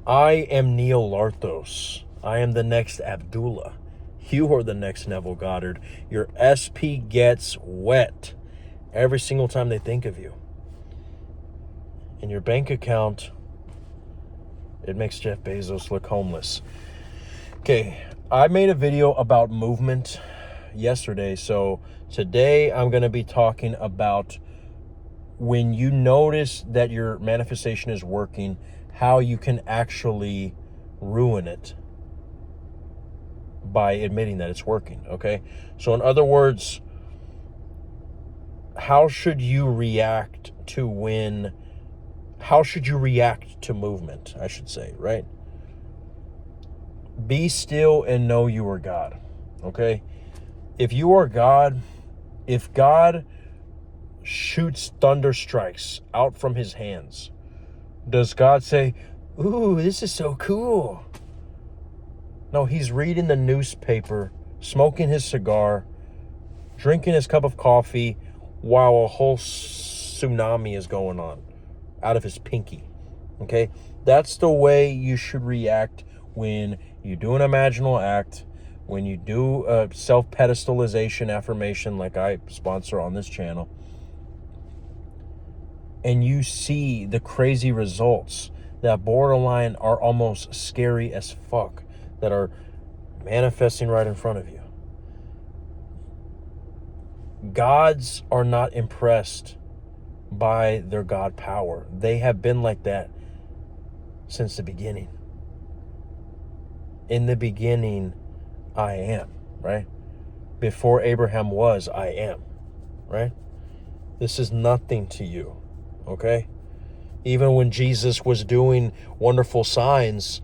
I am Neil Larthos. I am the next Abdullah. You are the next Neville Goddard. Your SP gets wet every single time they think of you. In your bank account, it makes Jeff Bezos look homeless. Okay, I made a video about movement yesterday, so today I'm going to be talking about when you notice that your manifestation is working, how you can actually ruin it by admitting that it's working, okay? So in other words, how should you react to movement, I should say, right? Be still and know you are God, okay? If you are God, if God shoots thunder strikes out from his hands, does God say, "Ooh, this is so cool"? No, he's reading the newspaper, smoking his cigar, drinking his cup of coffee while a whole tsunami is going on out of his pinky. Okay? That's the way you should react when you do an imaginal act, when you do a self-pedestalization affirmation like I sponsor on this channel, and you see the crazy results that borderline are almost scary as fuck that are manifesting right in front of you. Gods are not impressed by their God power. They have been like that since the beginning. In the beginning, I am, right? Before Abraham was, I am, right? This is nothing to you, okay? Even when Jesus was doing wonderful signs,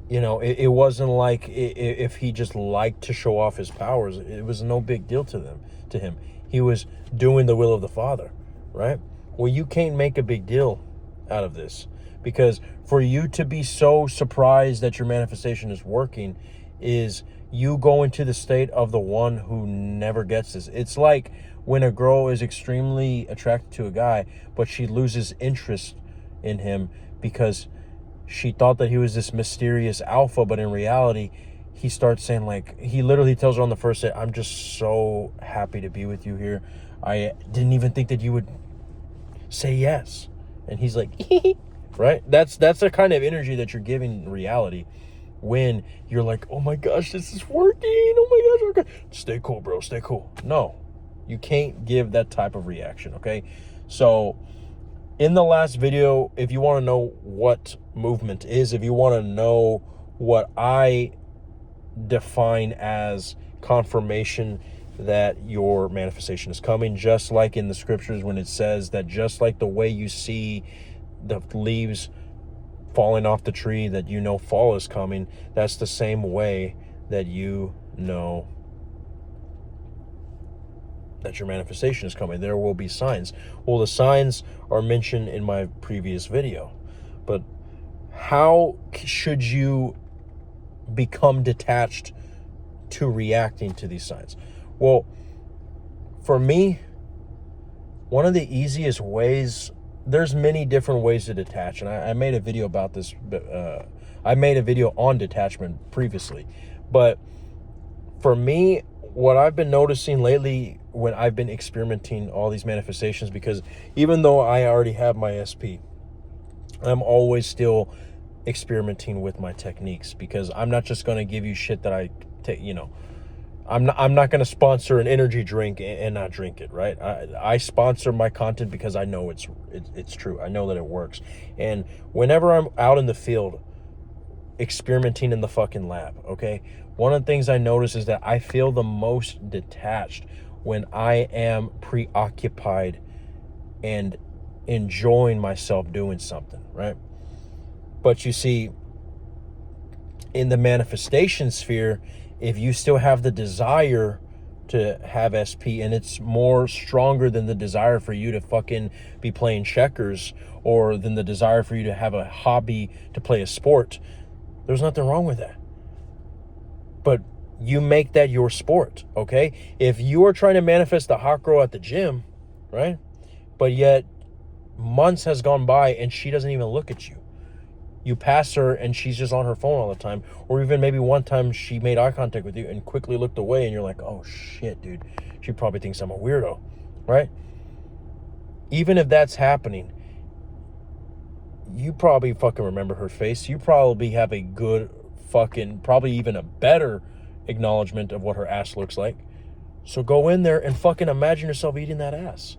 you know, it wasn't like if he just liked to show off his powers. It was no big deal to him. He was doing the will of the Father, right? Well, you can't make a big deal out of this, because for you to be so surprised that your manifestation is working is you go into the state of the one who never gets this. It's like when a girl is extremely attracted to a guy, but she loses interest in him because she thought that he was this mysterious alpha, but in reality, he starts saying, like, he literally tells her on the first date, "I'm just so happy to be with you here. I didn't even think that you would say yes." And he's like, right? That's the kind of energy that you're giving in reality when you're like, "Oh my gosh, this is working. Oh my gosh, okay. Stay cool, bro. Stay cool." No, you can't give that type of reaction, okay? So in the last video, if you want to know what movement is, if you want to know what I define as confirmation that your manifestation is coming, just like in the scriptures when it says that just like the way you see the leaves falling off the tree that you know fall is coming, that's the same way that you know that your manifestation is coming. There will be signs. Well, the signs are mentioned in my previous video, but how should you become detached to reacting to these signs? Well, for me, one of the easiest ways, there's many different ways to detach, and I made a video about this. I made a video on detachment previously, but for me, what I've been noticing lately when I've been experimenting all these manifestations, because even though I already have my SP, I'm always still experimenting with my techniques, because I'm not just going to give you shit that I take, you know, I'm not going to sponsor an energy drink and not drink it, right? I sponsor my content because I know it's true. I know that it works. And whenever I'm out in the field experimenting in the fucking lab, okay, one of the things I notice is that I feel the most detached when I am preoccupied and enjoying myself doing something, right? But you see, in the manifestation sphere, if you still have the desire to have SP and it's more stronger than the desire for you to fucking be playing checkers, or than the desire for you to have a hobby to play a sport, there's nothing wrong with that. But you make that your sport, okay? If you are trying to manifest the hot girl at the gym, right? But yet months has gone by and she doesn't even look at you. You pass her and she's just on her phone all the time. Or even maybe one time she made eye contact with you and quickly looked away and you're like, oh shit, dude. She probably thinks I'm a weirdo, right? Even if that's happening, you probably fucking remember her face. You probably have a good fucking, probably even a better acknowledgement of what her ass looks like. So go in there and fucking imagine yourself eating that ass,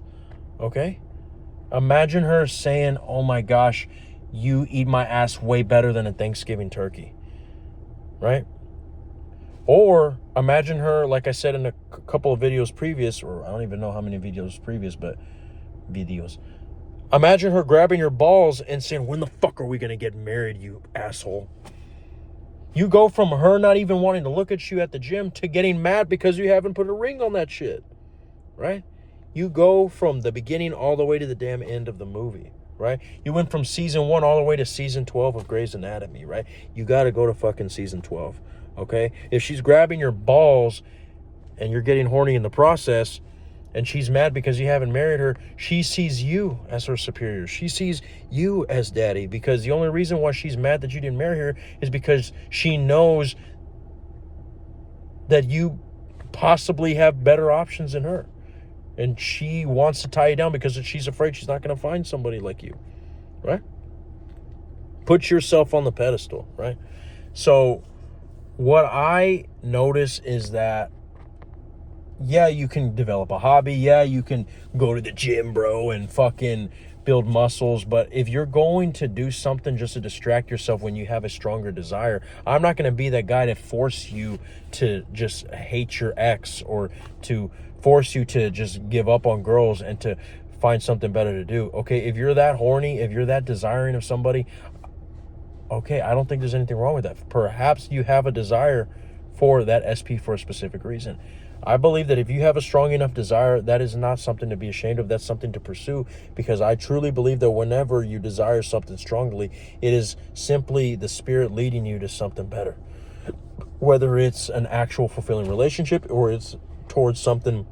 okay? Imagine her saying, oh my gosh, you eat my ass way better than a Thanksgiving turkey, right? Or imagine her, like I said in a couple of videos previous, or I don't even know how many videos previous, but videos. Imagine her grabbing your balls and saying, when the fuck are we going to get married, you asshole? You go from her not even wanting to look at you at the gym to getting mad because you haven't put a ring on that shit, right? You go from the beginning all the way to the damn end of the movie, right? You went from season 1 all the way to season 12 of Grey's Anatomy, right? You got to go to fucking season 12, okay? If she's grabbing your balls and you're getting horny in the process and she's mad because you haven't married her, she sees you as her superior. She sees you as daddy, because the only reason why she's mad that you didn't marry her is because she knows that you possibly have better options than her. And she wants to tie you down because she's afraid she's not going to find somebody like you, right? Put yourself on the pedestal, right? So what I notice is that, yeah, you can develop a hobby. Yeah, you can go to the gym, bro, and fucking build muscles. But if you're going to do something just to distract yourself when you have a stronger desire, I'm not going to be that guy to force you to just hate your ex, or to force you to just give up on girls and to find something better to do. Okay, if you're that horny, if you're that desiring of somebody, okay, I don't think there's anything wrong with that. Perhaps you have a desire for that SP for a specific reason. I believe that if you have a strong enough desire, that is not something to be ashamed of. That's something to pursue, because I truly believe that whenever you desire something strongly, it is simply the spirit leading you to something better. Whether it's an actual fulfilling relationship or it's towards something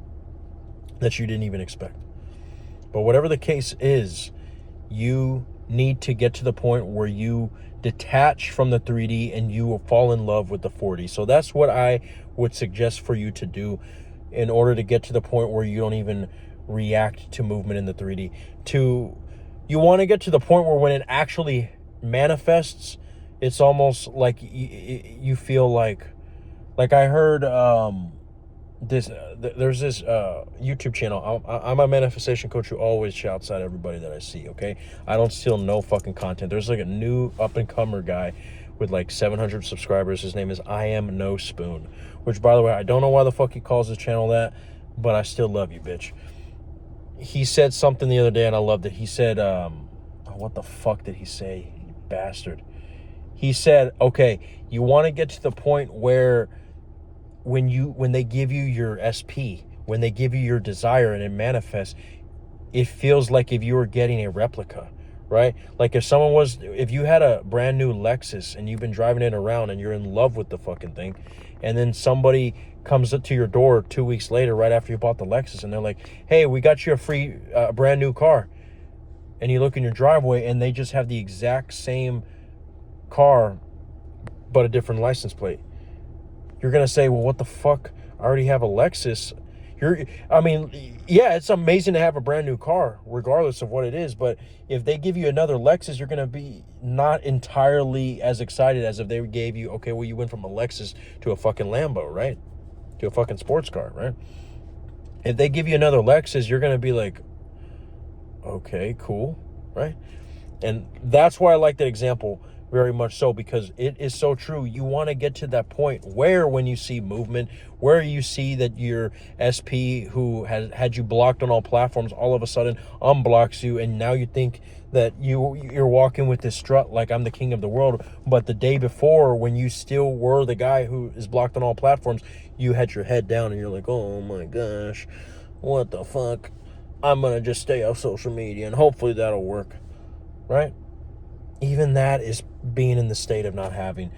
that you didn't even expect. But whatever the case is, you need to get to the point where you detach from the 3D and you will fall in love with the 4D. So that's what I would suggest for you to do in order to get to the point where you don't even react to movement in the 3D. You want to get to the point where when it actually manifests, it's almost like you feel like I heard there's this YouTube channel. I'm a manifestation coach who always shouts at everybody that I see, okay? I don't steal no fucking content. There's like a new up-and-comer guy with like 700 subscribers. His name is I Am No Spoon, which, by the way, I don't know why the fuck he calls his channel that, but I still love you, bitch. He said something the other day and I loved it. He said, what the fuck did he say, you bastard? He said, okay, you want to get to the point where when they give you your SP, when they give you your desire and it manifests, it feels like if you were getting a replica, right? Like if you had a brand new Lexus and you've been driving it around and you're in love with the fucking thing, and then somebody comes up to your door 2 weeks later, right after you bought the Lexus, and they're like, hey, we got you a free brand new car. And you look in your driveway and they just have the exact same car, but a different license plate. You're going to say, well, what the fuck? I already have a Lexus. Yeah, it's amazing to have a brand new car, regardless of what it is. But if they give you another Lexus, you're going to be not entirely as excited as if they gave you, okay, well, you went from a Lexus to a fucking Lambo, right? To a fucking sports car, right? If they give you another Lexus, you're going to be like, okay, cool, right? And that's why I like that example very much so, because it is so true. You want to get to that point where when you see movement, where you see that your SP who has had you blocked on all platforms all of a sudden unblocks you, and now you think that you're walking with this strut like I'm the king of the world. But the day before, when you still were the guy who is blocked on all platforms, you had your head down and you're like, oh my gosh, what the fuck? I'm going to just stay off social media and hopefully that'll work, right? Even that is being in the state of not having.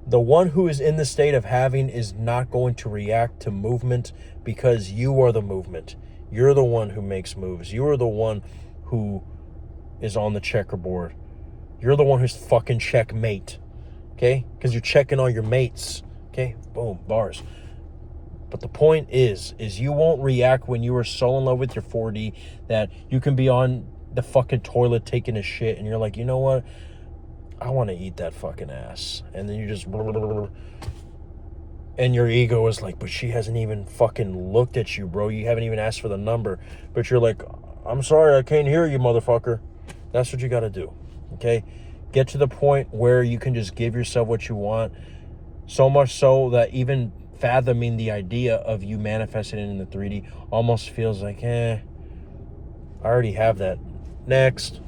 The one who is in the state of having is not going to react to movement, because you are the movement. You're the one who makes moves. You are the one who is on the checkerboard. You're the one who's fucking checkmate. Okay? Because you're checking all your mates. Okay? Boom. Bars. But the point is you won't react when you are so in love with your 4D that you can be on the fucking toilet taking a shit and you're like, you know what? I want to eat that fucking ass. And then you just... And your ego is like, but she hasn't even fucking looked at you, bro. You haven't even asked for the number. But you're like, I'm sorry, I can't hear you, motherfucker. That's what you got to do. Okay? Get to the point where you can just give yourself what you want. So much so that even fathoming the idea of you manifesting it in the 3D almost feels like, I already have that. Next.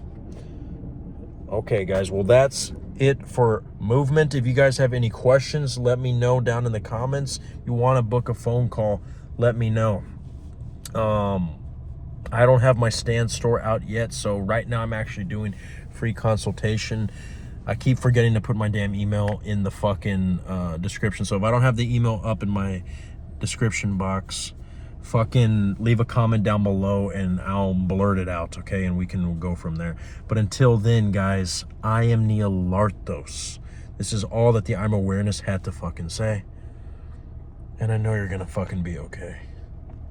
Okay, guys. Well, that's it for movement. If you guys have any questions, let me know down in the comments. If you want to book a phone call, let me know. I don't have my stand store out yet, so right now I'm actually doing free consultation. I keep forgetting to put my damn email in the fucking description. So if I don't have the email up in my description box, fucking leave a comment down below and I'll blurt it out, okay? And we can go from there. But until then, guys, I am Neil Lartos. This is all that the I'm Awareness had to fucking say. And I know you're gonna fucking be okay.